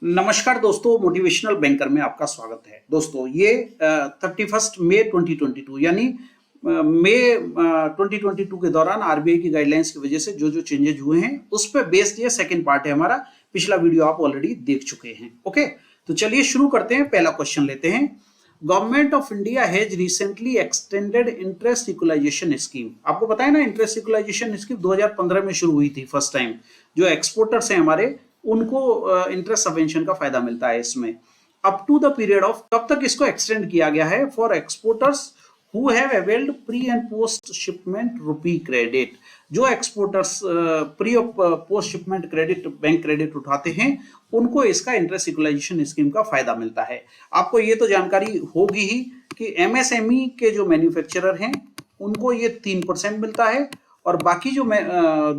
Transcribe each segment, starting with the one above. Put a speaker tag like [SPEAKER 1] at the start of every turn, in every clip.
[SPEAKER 1] नमस्कार दोस्तों, motivational banker में आपका स्वागत है। दोस्तों ये 31 मई 2022 यानी मई 2022 के दौरान आरबीआई की गाइडलाइंस की वजह से जो जो चेंजेस हुए हैं उस पर बेस्ड ये सेकंड पार्ट है हमारा। पिछला वीडियो आप ऑलरेडी देख चुके हैं। ओके, तो चलिए शुरू करते हैं। पहला क्वेश्चन लेते हैं। Government of India has recently extended interest equalisation scheme. आपको पता है ना, इंटरेस्ट इक्वलाइजेशन स्कीम 2015 में शुरू हुई थी फर्स्ट टाइम। जो एक्सपोर्टर्स हैं हमारे, उनको इंटरेस्ट सबवेंशन का फायदा मिलता है इसमें। Up to the period of, कब तक इसको एक्सटेंड किया गया है? For exporters who have availed pre and post shipment rupee credit. जो एक्सपोर्टर्स प्री और post shipment credit, bank credit उठाते हैं, उनको इसका इंटरेस्ट इक्वलाइजेशन स्कीम का फायदा मिलता है। आपको ये तो जानकारी होगी ही कि एमएसएमई के जो मैन्युफैक्चरर हैं उनको ये 3% मिलता है, और बाकी जो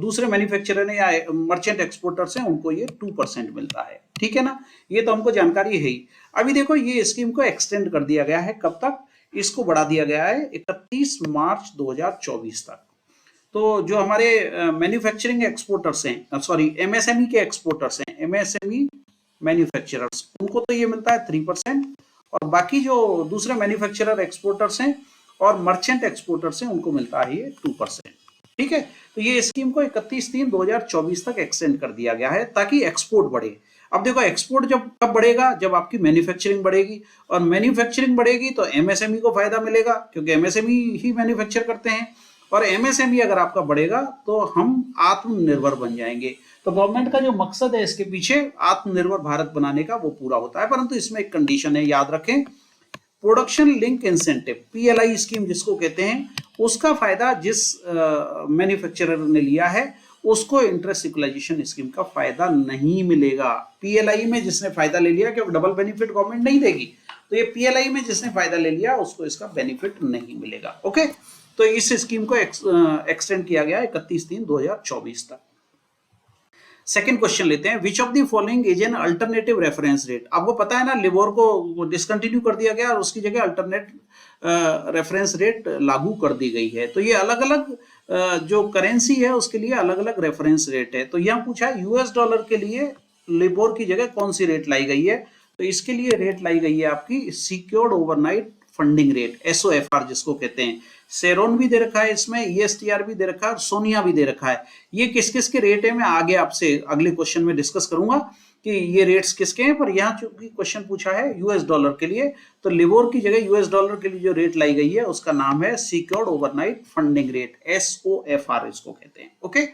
[SPEAKER 1] दूसरे मैन्युफैक्चरर हैं या मर्चेंट एक्सपोर्टर्स हैं उनको ये 2% मिलता है। ठीक है ना, ये तो हमको जानकारी है ही। अभी देखो, ये स्कीम को एक्सटेंड कर दिया गया है। कब तक? इसको बढ़ा दिया गया है 31 मार्च 2024 तक। तो जो हमारे मैन्युफैक्चरिंग एक्सपोर्टर्स हैं, सॉरी एमएसएमई के एक्सपोर्टर्स हैं, एमएसएमई मैन्युफैक्चरर्स, उनको तो ये मिलता है 3%, और बाकी जो दूसरे मैन्युफैक्चरर एक्सपोर्टर्स हैं और मर्चेंट एक्सपोर्टर्स हैं उनको मिलता है ये 2%। ठीक है, तो ये स्कीम को 31/3/2024 तक एक्सटेंड कर दिया गया है ताकि एक्सपोर्ट बढ़े। अब देखो, एक्सपोर्ट जब कब बढ़ेगा? जब आपकी मैन्युफैक्चरिंग बढ़ेगी, और मैन्युफैक्चरिंग बढ़ेगी तो एमएसएमई को फायदा मिलेगा, क्योंकि एमएसएमई ही मैन्युफैक्चर करते हैं। और एमएसएमई अगर आपका बढ़ेगा तो हम आत्मनिर्भर बन जाएंगे। तो गवर्नमेंट का जो मकसद है इसके पीछे, आत्मनिर्भर भारत बनाने का, वो पूरा होता है। परंतु इसमें एक कंडीशन है, याद रखें। Production link incentive, PLI scheme जिसको कहते हैं, उसका फायदा जिस मैन्युफैक्चरर ने लिया है उसको इंटरेस्ट इक्वलाइजेशन स्कीम का फायदा नहीं मिलेगा। पीएलआई में जिसने फायदा ले लिया, क्योंकि डबल बेनिफिट गवर्नमेंट नहीं देगी, तो ये पीएलआई में जिसने फायदा ले लिया उसको इसका बेनिफिट नहीं मिलेगा। ओके, तो इस स्कीम को एक्सटेंड किया गया 31/3/2024 तक। सेकेंड क्वेश्चन लेते हैं। Which of the following is an alternative reference rate. आपको पता है ना, लिबोर को डिसकंटिन्यू कर दिया गया और उसकी जगह अल्टरनेट रेफरेंस रेट लागू कर दी गई है। तो ये अलग अलग जो करेंसी है उसके लिए अलग अलग रेफरेंस रेट है। तो यहाँ पूछा है यूएस डॉलर के लिए लिबोर की जगह कौन सी रेट लाई गई है? तो इसके लिए रेट लाई गई है आपकी सिक्योर्ड ओवरनाइट फंडिंग रेट, एसओएफआर जिसको कहते हैं। सेरोन भी दे रखा है इसमें, ईएसटीआर भी दे रखा है, और सोनिया भी दे रखा है। ये किस किस के रेट है मैं आगे आपसे अगले क्वेश्चन में डिस्कस करूंगा कि ये रेट्स किसके हैं। पर यहाँ चूंकि क्वेश्चन पूछा है यूएस डॉलर के लिए, तो लिबोर की जगह यूएस डॉलर के लिए जो रेट लाई गई है उसका नाम है सिक्योर्ड ओवरनाइट फंडिंग रेट, एसओएफआर इसको कहते हैं। ओके,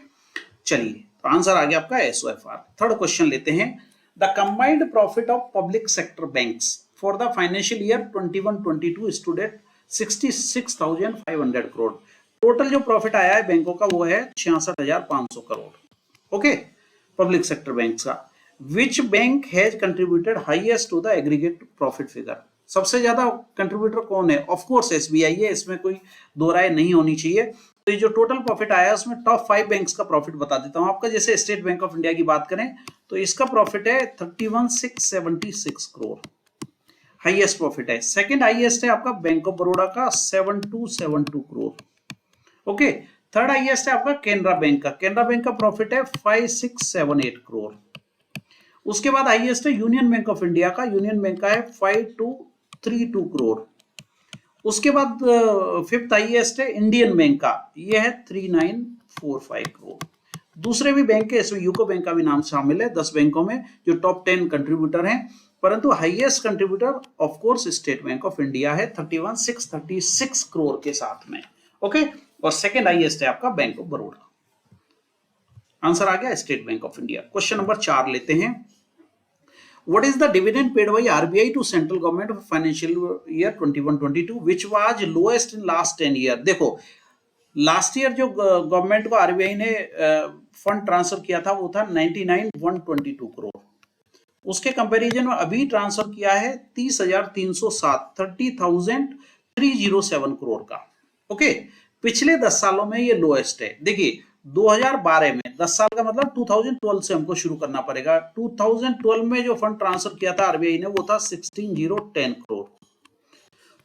[SPEAKER 1] चलिए, तो आंसर आ गया आपका एसओएफआर। थर्ड क्वेश्चन लेते हैं। The combined profit of public sector banks for the financial year 21-22 stood at 66,500 crore. Total जो प्रॉफिट आया है बैंकों का वो है 66,500 crore. Okay, public sector banks का। Which bank has contributed highest to the aggregate profit figure. सबसे ज्यादा कंट्रीब्यूटर कौन है? ऑफ कोर्स एसबीआई है, इसमें कोई दो राय नहीं होनी चाहिए। तो ये जो टोटल प्रॉफिट आया है उसमें टॉप 5 बैंक्स का प्रॉफिट बता देता हूं आपका। जैसे स्टेट बैंक ऑफ इंडिया की बात करें तो इसका प्रॉफिट है 31,676 करोड़, हाईएस्ट प्रॉफिट है। सेकंड हाईएस्ट है आपका बैंक ऑफ बड़ौदा का 7,272 करोड़। ओके, थर्ड हाईएस्ट है आपका केनरा बैंक का। केनरा बैंक का प्रॉफिट है 5,678 करोड़। उसके बाद हाईएस्ट है यूनियन बैंक ऑफ इंडिया का। यूनियन बैंक का है 5,232 करोड़। उसके बाद फिफ्थ हाईएस्ट है इंडियन बैंक का, ये है 3,945 करोड़। दूसरे भी बैंक है, इसमें यूको बैंक का भी नाम शामिल है 10 बैंकों में जो टॉप 10 कंट्रीब्यूटर हैं। परंतु highest contributor of course state Bank of India है 31,636 करोड़ के साथ में। ओके, और सेकंड हाईएस्ट है आपका बैंक ऑफ बड़ौदा। आंसर आ गया State Bank of India. Question number 4 लेते हैं। What is the dividend paid by RBI to central government for financial year 21-22 which was lowest in last 10 year. देखो, last year जो government को RBI ने fund transfer किया था वो था 99,122 करोड़। उसके कंपैरिजन में अभी ट्रांसफर किया है 30,307 करोड़ का। ओके, पिछले 10 सालों में ये लोएस्ट है। देखिए 2012 में, 10 साल का मतलब 2012 से हमको शुरू करना पड़ेगा। 2012 में जो फंड ट्रांसफर किया था आरबीआई ने वो था 16,010 करोड़।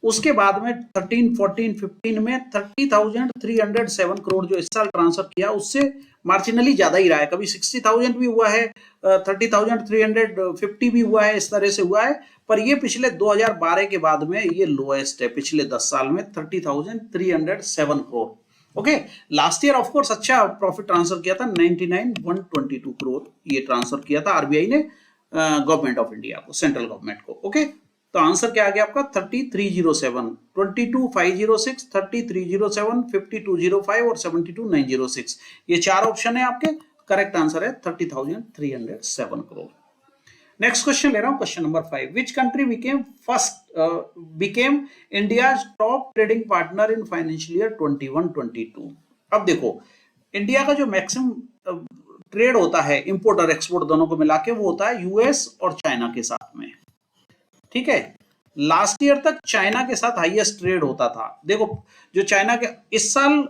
[SPEAKER 1] उसके बाद में 13, 14, 15 में 30,307 करोड़ जो इस साल ट्रांसफर किया, उससे मार्जिनली ज्यादा ही रहा है, कभी 60,000 भी हुआ है, 30,350 भी हुआ है, इस तरह से हुआ है। पर ये पिछले 2012 के बाद में ये लोएस्ट है, पिछले 10 साल में 30,307 crore. Okay, last year of course अच्छा प्रॉफिट ट्रांसफर किया था, 99,122 करोड़ ये ट्रांसफर किया था आरबीआई ने गवर्नमेंट ऑफ इंडिया को, सेंट्रल गवर्नमेंट को। ओके, तो आंसर क्या आ गया आपका 3307, 22,506, 3307, 5205 और 72,906, ये चार ऑप्शन है आपके। करेक्ट आंसर है 30,307 करोड़। नेक्स्ट क्वेश्चन ले रहा हूं, question number 5। Which country became India's top trading partner in financial year 21-22। अब देखो, इंडिया का जो मैक्सिमम ट्रेड होता है इंपोर्ट और एक्सपोर्ट दोनों को मिला के, वो होता है यूएस और चाइना के साथ में। ठीक है, लास्ट ईयर तक चाइना के साथ हाईएस्ट ट्रेड होता था। देखो, जो चाइना के, इस साल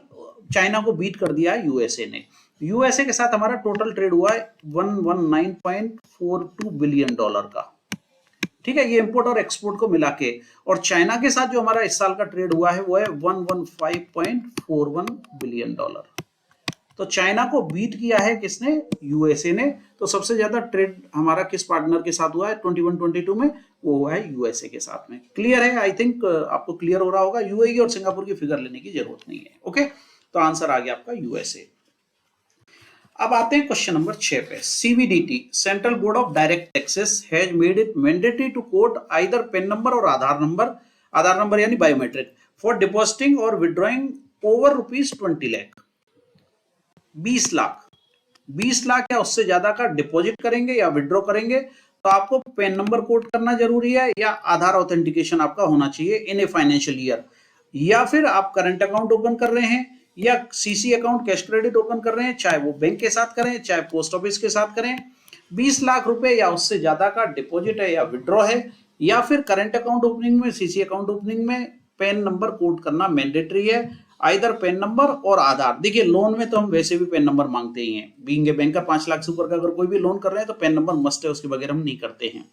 [SPEAKER 1] चाइना को बीट कर दिया है यूएसए ने। यूएसए के साथ हमारा टोटल ट्रेड हुआ है 119.42 बिलियन डॉलर का। ठीक है, ये इंपोर्ट और एक्सपोर्ट को मिला के। और चाइना के साथ जो हमारा इस साल का ट्रेड हुआ है वो है 115.41 बिलियन डॉलर। तो चाइना को बीट किया है किसने? यूएसए ने। तो सबसे ज्यादा ट्रेड हमारा किस पार्टनर के साथ हुआ है 21-22 में? वो हुआ है यूएसए के साथ में। क्लियर है? आई थिंक आपको क्लियर हो रहा होगा। यूएई और सिंगापुर की फिगर लेने की जरूरत नहीं है। ओके, तो आंसर आ गया आपका यूएसए। अब आते हैं क्वेश्चन नंबर 6 पे। CBDT, Central Board of Direct Taxes, has made it mandatory to quote either PAN number और आधार नंबर यानी बायोमेट्रिक फॉर डिपॉजिटिंग और विड्रॉइंग ओवर ₹20 लाख, 20 लाख, 20 लाख या उससे ज्यादा का डिपॉजिट करेंगे या विड्रॉ करेंगे तो आपको पेन नंबर कोड करना जरूरी है या आधार ऑथेंटिकेशन आपका होना चाहिए इन ए फाइनेंशियल ईयर। या फिर आप करंट अकाउंट ओपन कर रहे हैं या CC account cash credit open कर रहे हैं, चाहे वो बैंक के साथ करें चाहे पोस्ट ऑफिस के साथ करें, 20 लाख रुपए या उससे ज्यादा का डिपॉजिट है या विड्रॉ है, या फिर करंट अकाउंट ओपनिंग में, सीसी अकाउंट ओपनिंग में पेन नंबर कोड करना मैंडेटरी है। आइदर पेन नंबर और आधार। देखिए, लोन में तो हम वैसे भी पेन नंबर मांगते ही हैं। बीइंग ए बैंकर 5 लाख से ऊपर का अगर कोई भी लोन कर रहे हैं तो पेन नंबर मस्ट है, उसके बगैर हम नहीं करते हैं।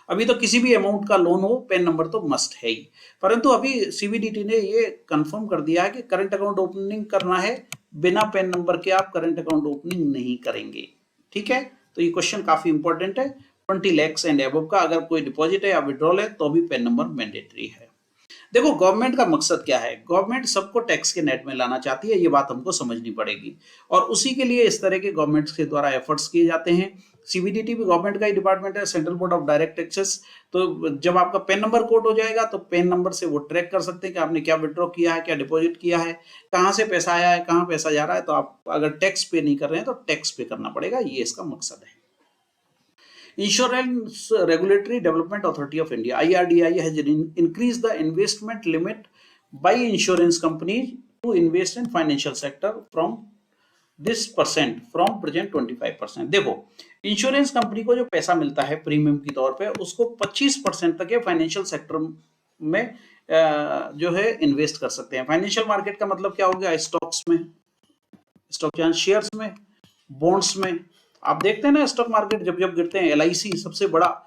[SPEAKER 1] अभी तो किसी भी अमाउंट का लोन हो पेन नंबर तो मस्ट है ही। परंतु अभी सीबीडीटी ने ये कंफर्म कर दिया है कि करंट अकाउंट ओपनिंग करना है, बिना पेन नंबर के आप करंट अकाउंट ओपनिंग नहीं करेंगे। ठीक है, तो ये क्वेश्चन काफी इंपॉर्टेंट है। 20 लाख एंड अबव का अगर कोई डिपॉजिट है या विड्रॉल है तो भी पेन नंबर मैंडेटरी है। देखो, गवर्नमेंट का मकसद क्या है? गवर्नमेंट सबको टैक्स के नेट में लाना चाहती है, ये बात हमको समझनी पड़ेगी। और उसी के लिए इस तरह के गवर्नमेंट के द्वारा एफर्ट्स किए जाते हैं। सीबीडीटी भी गवर्नमेंट का ही डिपार्टमेंट है, central Board of Direct taxes. तो जब आपका पेन नंबर कोड हो जाएगा तो पेन नंबर से वो ट्रैक कर सकते हैं कि आपने क्या विड्रॉ किया है, क्या डिपॉजिट किया है, कहाँ से पैसा आया है, कहाँ पैसा जा रहा है। तो आप अगर टैक्स पे नहीं कर रहे हैं तो टैक्स पे करना पड़ेगा, ये इसका मकसद है। Insurance Regulatory Development Authority of India (IRDAI) has increased the investment limit by insurance companies to invest in financial sector from present 25%। देखो, इंश्योरेंस कंपनी को जो पैसा मिलता है प्रीमियम की तौर पे, उसको 25% तक फाइनेंशियल सेक्टर में जो है इन्वेस्ट कर सकते हैं। फाइनेंशियल मार्केट का मतलब क्या हो गया? स्टॉक्स में, स्टॉक यानी शेयर्स में, बॉन्ड्स में। आप देखते हैं ना, स्टॉक मार्केट जब जब गिरते हैं, एलआईसी सबसे बड़ा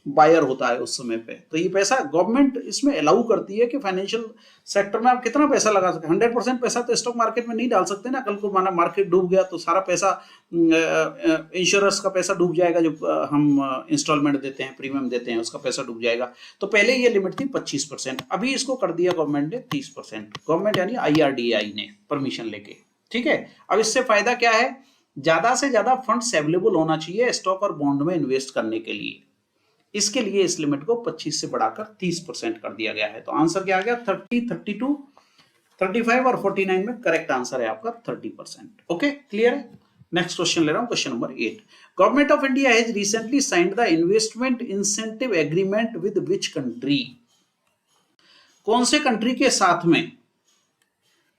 [SPEAKER 1] बायर होता है उस समय पे। तो ये पैसा गवर्नमेंट इसमें अलाउ करती है कि फाइनेंशियल सेक्टर में आप कितना पैसा लगा सकते हैं। 100% पैसा तो स्टॉक मार्केट में नहीं डाल सकते ना। कल को माना मार्केट डूब गया तो सारा पैसा, इंश्योरेंस का पैसा डूब जाएगा, जो हम इंस्टॉलमेंट देते हैं, प्रीमियम देते हैं, उसका पैसा डूब जाएगा। तो पहले ये लिमिट थी 25%, अभी इसको कर दिया गवर्नमेंट ने 30%। गवर्नमेंट यानी IRDAI ने परमिशन लेके। ठीक है, अब इससे फायदा क्या है? ज्यादा से ज्यादा फंड्स अवेलेबल होना चाहिए स्टॉक और बॉन्ड में इन्वेस्ट करने के लिए। इसके लिए इस लिमिट को 25 से बढ़ाकर 30% कर दिया गया है। तो आंसर क्या आ गया? 30, 32, 35 और 49 में करेक्ट आंसर है आपका 30%। ओके, क्लियर है? नेक्स्ट क्वेश्चन ले रहा हूं, question number 8। Government of India has recently signed the investment incentive agreement with which country? कौन से कंट्री के साथ में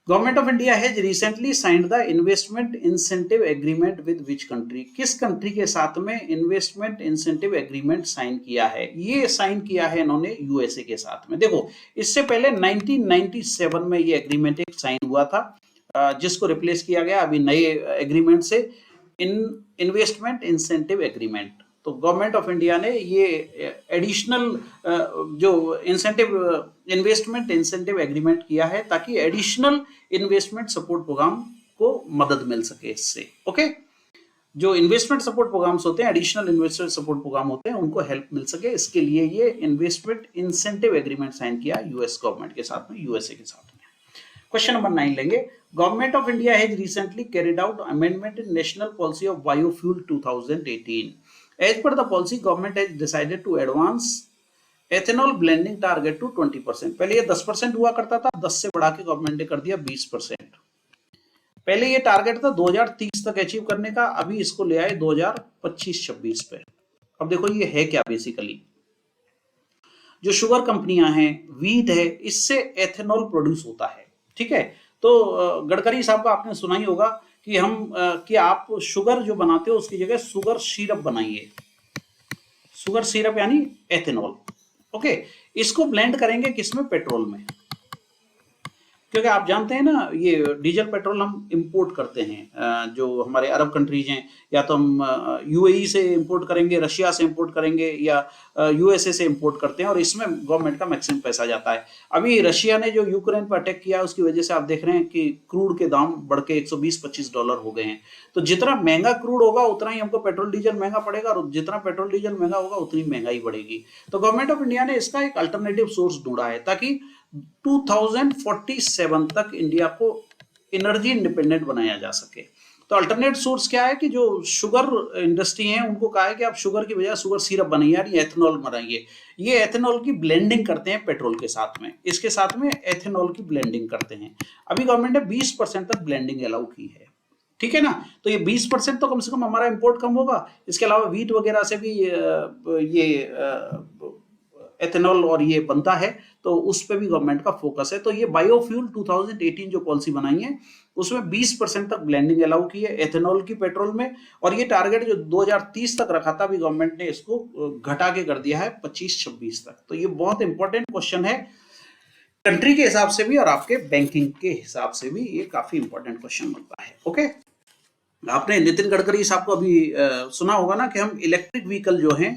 [SPEAKER 1] government of India has recently signed the investment incentive agreement with which country? किस country के साथ में इन्वेस्टमेंट इंसेंटिव एग्रीमेंट साइन किया है? ये साइन किया है इन्होंने यूएसए के साथ में। देखो, इससे पहले 1997 में ये एग्रीमेंट एक साइन हुआ था, जिसको रिप्लेस किया गया अभी नए एग्रीमेंट से, इन्वेस्टमेंट इंसेंटिव एग्रीमेंट। तो गवर्नमेंट ऑफ इंडिया ने ये एडिशनल जो इन्वेस्टमेंट इंसेंटिव एग्रीमेंट किया है ताकि एडिशनल इन्वेस्टमेंट सपोर्ट प्रोग्राम को मदद मिल सके इससे। ओके, जो इन्वेस्टमेंट सपोर्ट प्रोग्राम्स होते हैं, एडिशनल इन्वेस्टमेंट सपोर्ट प्रोग्राम होते हैं, उनको हेल्प मिल सके, इसके लिए ये इन्वेस्टमेंट इंसेंटिव एग्रीमेंट साइन किया यूएस गवर्नमेंट के साथ में, यूएसए के साथ में। क्वेश्चन नंबर 9 लेंगे। Government of India has recently carried out amendment in national policy of biofuel 2018। As per the policy government has decided to advance ethanol blending target to 20%। पहले ये 10% हुआ करता था, 10 से बढ़ा के गवर्नमेंट ने कर दिया 20%। पहले ये टारगेट था 2030 तक अचीव करने का, अभी इसको ले आए 2025-26 पे। अब देखो ये है क्या, बेसिकली जो शुगर कंपनियां हैं, वीट है, इससे एथेनॉल प्रोड्यूस होता है। ठीक है, तो गडकरी साहब का आपने सुना ही होगा कि आप शुगर जो बनाते हो उसकी जगह शुगर सिरप बनाइए। शुगर सिरप यानी एथेनॉल। ओके, इसको ब्लेंड करेंगे किसमें? पेट्रोल में। क्योंकि आप जानते हैं ना, ये डीजल पेट्रोल हम इंपोर्ट करते हैं, जो हमारे अरब कंट्रीज हैं, या तो हम यूएई से इंपोर्ट करेंगे, रशिया से इंपोर्ट करेंगे, या यूएसए से इंपोर्ट करते हैं, और इसमें गवर्नमेंट का मैक्सिमम पैसा जाता है। अभी रशिया ने जो यूक्रेन पर अटैक किया, उसकी वजह से आप देख रहे हैं कि क्रूड के दाम बढ़ के $120-25 हो गए हैं। तो जितना महंगा क्रूड होगा उतना ही हमको पेट्रोल डीजल महंगा पड़ेगा, और जितना पेट्रोल डीजल महंगा होगा उतनी महंगाई बढ़ेगी। तो गवर्नमेंट ऑफ इंडिया ने इसका एक अल्टरनेटिव सोर्स ढूंढा है, ताकि 2047 तक इंडिया को एनर्जी इंडिपेंडेंट बनाया जा सके। तो अल्टरनेट सोर्स क्या है कि जो शुगर इंडस्ट्री है उनको कहा है कि आप शुगर की बजाय शुगर सिरप बनाइए, यानी एथेनॉल बनाइए। ये एथेनॉल की ब्लेंडिंग करते हैं पेट्रोल के साथ में, इसके साथ में एथेनॉल की ब्लेंडिंग करते हैं। अभी गवर्नमेंट ने 20% तक ब्लेंडिंग अलाउ की है। ठीक है ना, तो ये 20% तो कम से कम हमारा इंपोर्ट कम होगा। इसके अलावा वीट वगैरह से भी ये एथेनॉल और ये बनता है, तो उस पे भी गवर्नमेंट का फोकस है। तो ये बायोफ्यूल 2018 जो पॉलिसी बनाई है उसमें 20% तक ब्लेंडिंग अलाउ की है एथेनॉल की पेट्रोल में, और ये टारगेट जो 2030 तक रखा था, अभी गवर्नमेंट ने इसको घटा के कर दिया है 25-26 तक। तो ये बहुत इंपॉर्टेंट क्वेश्चन है, कंट्री के हिसाब से भी और आपके बैंकिंग के हिसाब से भी ये काफी इंपॉर्टेंट क्वेश्चन बनता है। ओके, आपने नितिन गडकरी साहब को अभी सुना होगा ना कि हम इलेक्ट्रिक व्हीकल जो हैं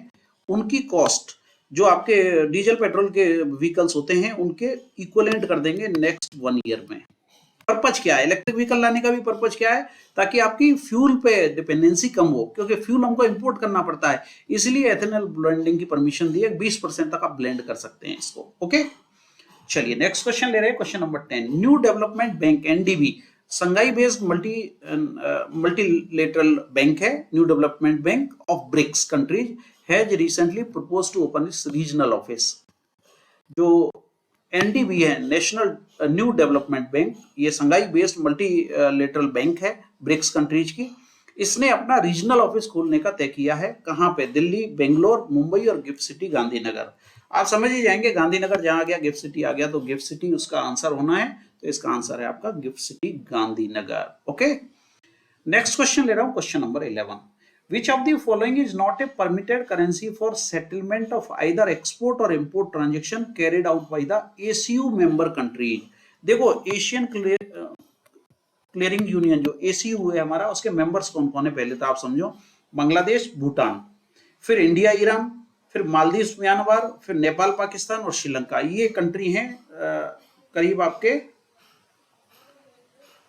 [SPEAKER 1] उनकी कॉस्ट जो आपके डीजल पेट्रोल के व्हीकल्स होते हैं उनके इक्विवेलेंट कर देंगे नेक्स्ट 1 ईयर में। पर्पज क्या है? इलेक्ट्रिक व्हीकल लाने का भी पर्पज क्या है? ताकि आपकी फ्यूल पे डिपेंडेंसी कम हो, क्योंकि फ्यूल हमको इंपोर्ट करना पड़ता है, इसलिए एथेनॉल ब्लेंडिंग की परमिशन दी है। 20% तक आप ब्लेंड कर सकते हैं इसको। ओके, चलिए नेक्स्ट क्वेश्चन ले रहे हैं, question number 10। New development bank NDB Shanghai based multilateral bank है, new development bank of BRICS countries has recently proposed to open its regional office. जो एनडीबी है, नेशनल न्यू डेवलपमेंट बैंक, ये Shanghai based multilateral bank है BRICS countries की। इसने अपना regional office खोलने का तय किया है। कहां पे? दिल्ली, बेंगलोर, मुंबई और गिफ्ट सिटी गांधीनगर। आप समझ ही जाएंगे, गांधीनगर जहां आ गया गिफ्ट सिटी आ गया, तो गिफ्ट सिटी उसका आंसर होना है। तो इसका आंसर है आपका gift city Gandhinagar. Okay, next question ले रहा हूं, question number 11। Which of the following is not a permitted currency for settlement of either export or import transaction carried out by the ACU member countries? देखो, Asian clearing union जो ACU है हमारा, उसके members कौन कौन है पहले तो आप समझो। बांग्लादेश, भूटान, फिर इंडिया, ईरान, फिर मालदीव, म्यांमार, फिर नेपाल, पाकिस्तान और श्रीलंका। ये कंट्री हैं, करीब आपके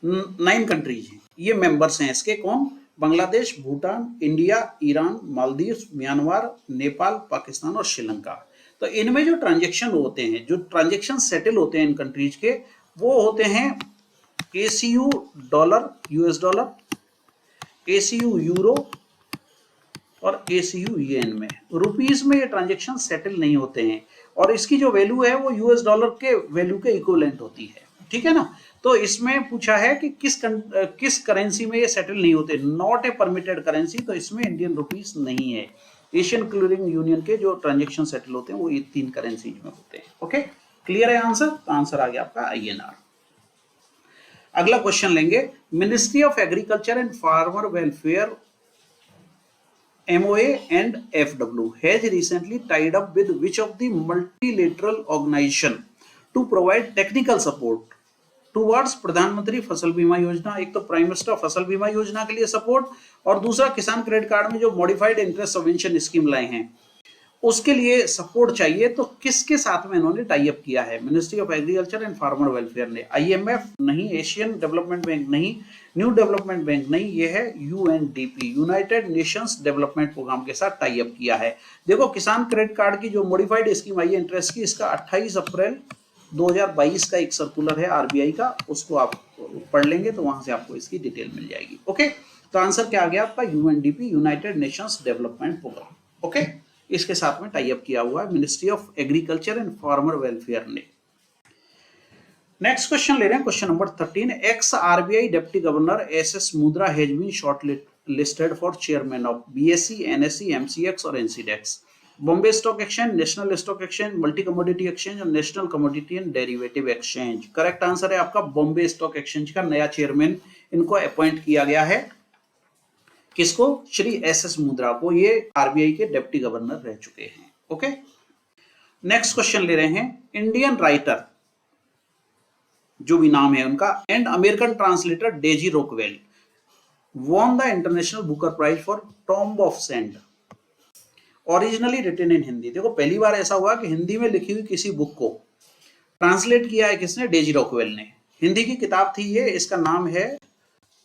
[SPEAKER 1] 9 कंट्रीज हैं, ये मेंबर्स हैं इसके। कौन? Bangladesh, Bhutan, India, Iran, Maldives, Myanmar, Nepal, Pakistan और श्रीलंका। तो इनमें जो ट्रांजैक्शन होते हैं, जो ट्रांजैक्शन सेटल होते हैं इन कंट्रीज के, वो होते हैं ACU dollar, US dollar, ACU euro और ACU येन में। रुपीस में ये ट्रांजैक्शन सेटल नहीं होते हैं, और इसकी जो वैल्यू है वो US डॉलर के वैल्यू के इक्विवेलेंट होती है। ठीक है ना, तो इसमें पूछा है कि किस करेंसी में ये सेटल नहीं होते, नॉट ए परमिटेड करेंसी, तो इसमें इंडियन रुपीस नहीं है। एशियन क्लियरिंग यूनियन के जो ट्रांजैक्शन सेटल होते हैं वो ये 3 करेंसीज में होते हैं। ओके, क्लियर है आंसर? तो आंसर आ गया आपका INR। अगला क्वेश्चन लेंगे। Ministry of agriculture and farmer welfare MOA and FW has recently tied up with which of the multilateral organization to provide technical support towards प्रधानमंत्री फसल बीमा योजना? एक तो प्राइम मिनिस्टर फसल बीमा योजना के लिए सपोर्ट, और दूसरा किसान क्रेडिट कार्ड में जो मॉडिफाइड इंटरेस्ट सबवेंशन स्कीम लाए हैं उसके लिए सपोर्ट चाहिए, तो किसके साथ में इन्होंने टाई अप किया है? Ministry of agriculture and farmer welfare ने। आईएमएफ नहीं, एशियन डेवलपमेंट बैंक नहीं, न्यू डेवलपमेंट बैंक नहीं, ये है UNDP, United Nations development programme के साथ टाई अप किया है। देखो किसान क्रेडिट कार्ड की जो मॉडिफाइड स्कीम आई है इंटरेस्ट की, इसका 28 अप्रैल 2022 का एक सर्कुलर है आरबीआई का, उसको आप पढ़ लेंगे तो वहां से आपको इसकी डिटेल मिल जाएगी। ओके, तो आंसर क्या आ गया आपका? UNDP, United Nations development programme. Okay, इसके साथ में टाई अप किया हुआ है ministry of agriculture and farmer welfare ने। नेक्स्ट क्वेश्चन ले रहे हैं, question number 13। Ex RBI deputy governor SS Mundra has been short listed for chairman of BSE, NSE, MCX और NCDEX. Bombay stock exchange, national stock exchange, multi commodity exchange और national commodity and derivative exchange. Correct answer है आपका Bombay stock exchange का नया chairman इनको appoint किया गया है। किसको? श्री एसएस मुद्रा को। ये आरबीआई के डिप्टी गवर्नर रह चुके हैं। ओके, नेक्स्ट क्वेश्चन ले रहे हैं, इंडियन राइटर जो भी नाम है उनका and American translator Daisy Rockwell won the international Booker prize for Tomb of Sand, originally written in Hindi. देखो पहली बार ऐसा हुआ कि हिंदी में लिखी हुई किसी बुक को ट्रांसलेट किया है किसने? डेजी रोकवेल ने। हिंदी की किताब थी ये, इसका नाम है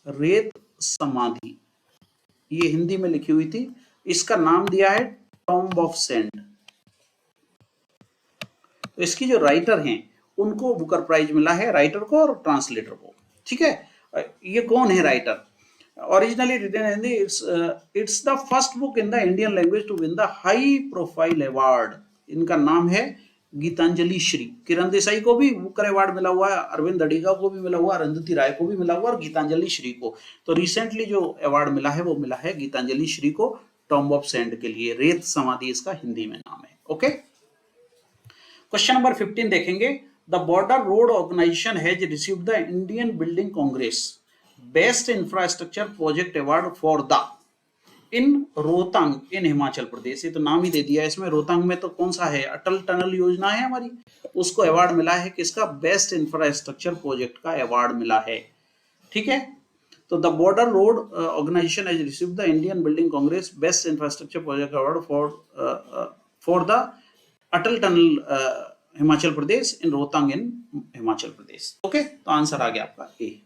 [SPEAKER 1] रेत समाधि, ये हिंदी में लिखी हुई थी, इसका नाम दिया है टॉम्ब ऑफ सैंड। तो इसकी जो राइटर हैं उनको बुकर प्राइज मिला है, राइटर को और ट्रांसलेटर को। ठीक है, ये कौन है writer? Originally written in Hindi, it's the first book in the Indian language to win the high profile award. इनका नाम है गीतांजलि श्री। किरण देसाई को भी बुकर अवार्ड मिला हुआ है, अरविंद अडिगा को भी मिला हुआ है, अरुंधति राय को भी मिला हुआ है और गीतांजलि श्री को। तो रिसेंटली जो अवार्ड मिला है वो मिला है गीतांजलि श्री को टॉम्ब ऑफ सैंड के लिए। रेत समाधि इसका हिंदी में नाम है। ओके, क्वेश्चन नंबर 15 देखेंगे। The border road organisation has received the Indian building congress best infrastructure project award for the in Rohtang in Himachal Pradesh. ये तो नाम ही दे दिया है इसमें। रोहतांग में तो कौन सा है? अटल टनल योजना है हमारी, उसको अवार्ड मिला है किसका? बेस्ट इंफ्रास्ट्रक्चर प्रोजेक्ट का अवार्ड मिला है। ठीक है, तो the border road organisation has received the Indian building congress best infrastructure project award for the Atal tunnel Himachal Pradesh in Rohtang in Himachal Pradesh. Okay, तो आंसर आ गया आपका ए।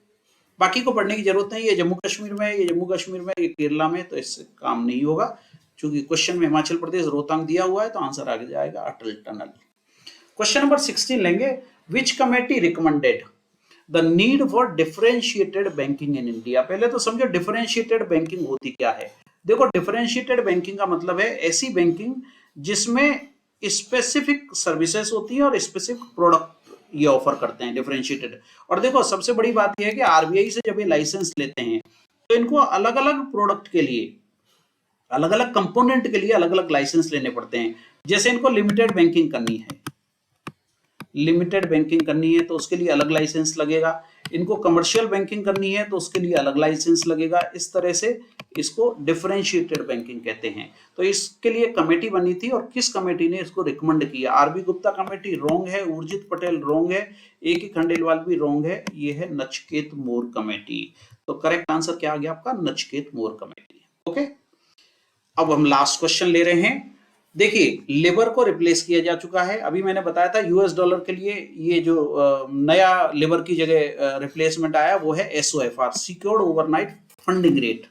[SPEAKER 1] बाकी को पढ़ने की जरूरत नहीं, ये जम्मू कश्मीर में, ये जम्मू कश्मीर में, ये केरला में, तो इससे काम नहीं होगा क्योंकि क्वेश्चन में हिमाचल प्रदेश रोहतांग दिया हुआ है, तो आंसर आ जाएगा अटल टनल। क्वेश्चन नंबर 16 लेंगे। विच committee recommended the need for differentiated banking in India? पहले तो समझो डिफरेंशिएटेड बैंकिंग होती क्या है। देखो डिफरेंशिएटेड बैंकिंग का मतलब है ऐसी बैंकिंग जिसमें स्पेसिफिक सर्विसेज होती है और स्पेसिफिक प्रोडक्ट ये ऑफर करते हैं, डिफरेंशिएटेड। और देखो सबसे बड़ी बात यह है कि आरबीआई से जब ये लाइसेंस लेते हैं तो इनको अलग अलग प्रोडक्ट के लिए, अलग अलग कंपोनेंट के लिए अलग अलग लाइसेंस लेने पड़ते हैं। जैसे इनको लिमिटेड बैंकिंग करनी है, लिमिटेड बैंकिंग करनी है तो उसके लिए अलग लाइसेंस लगेगा। इनको कमर्शियल बैंकिंग करनी है तो उसके लिए अलग लाइसेंस लगेगा। इस तरह से इसको डिफरेंशिएटेड बैंकिंग कहते हैं। तो इसके लिए कमेटी बनी थी और किस कमेटी ने इसको रिकमेंड किया? आरबी गुप्ता कमेटी रॉन्ग है, उर्जित पटेल रॉन्ग है, ए के खंडेलवाल भी रॉन्ग है, ये है नचिकेत मोर कमेटी। तो करेक्ट आंसर क्या आ गया आपका? नचिकेत मोर कमेटी। ओके, अब हम लास्ट क्वेश्चन ले रहे हैं। देखिए लेबर को रिप्लेस किया जा चुका है। अभी मैंने बताया था यूएस डॉलर के लिए ये जो नया लेबर की जगह रिप्लेसमेंट आया वो है एसओएफआर, सिक्योर्ड ओवरनाइट फंडिंग रेट।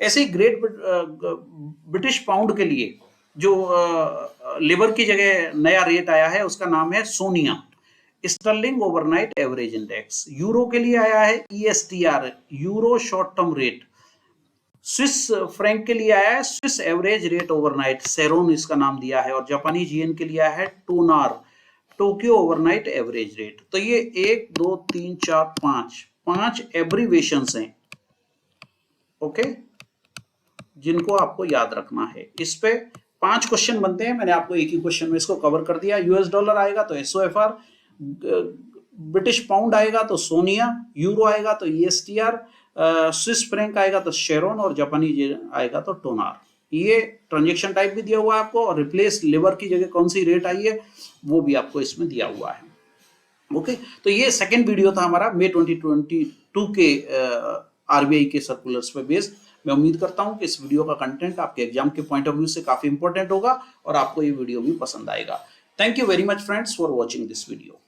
[SPEAKER 1] ऐसे ही ग्रेट ब्रिटिश पाउंड के लिए जो लेबर की जगह नया रेट आया है उसका नाम है SONIA, sterling overnight average index. Euro के लिए आया है ESTR, euro short term rate. Swiss franc के लिए आया है Swiss average rate overnight, SARON इसका नाम दिया है। और जापानी येन के लिए आया है toner, Tokyo overnight average rate. तो ये 1 2 3 4 5 एब्रीवेशंस हैं। ओके, जिनको आपको याद रखना है। इस पे 5 क्वेश्चन बनते हैं, मैंने आपको एक ही क्वेश्चन में इसको कवर कर दिया। यूएस डॉलर आएगा तो एसओएफआर, ब्रिटिश पाउंड आएगा तो सोनिया, यूरो आएगा तो ईएसटीआर, स्विस फ्रैंक आएगा तो शेरोन और जापानी येन आएगा तो टोनार। ये ट्रांजैक्शन टाइप भी दिया हुआ है आपको और रिप्लेस लेबर की जगह कौन सी रेट आई है वो भी आपको इसमें दिया हुआ है। ओके, तो ये सेकंड वीडियो था हमारा मई 2022 के आरबीआई के सर्कुलर्स पे बेस्ड। मैं उम्मीद करता हूं कि इस वीडियो का कंटेंट आपके एग्जाम के पॉइंट ऑफ व्यू से काफी इंपॉर्टेंट होगा और आपको ये वीडियो भी पसंद आएगा। Thank you very much friends for watching this video.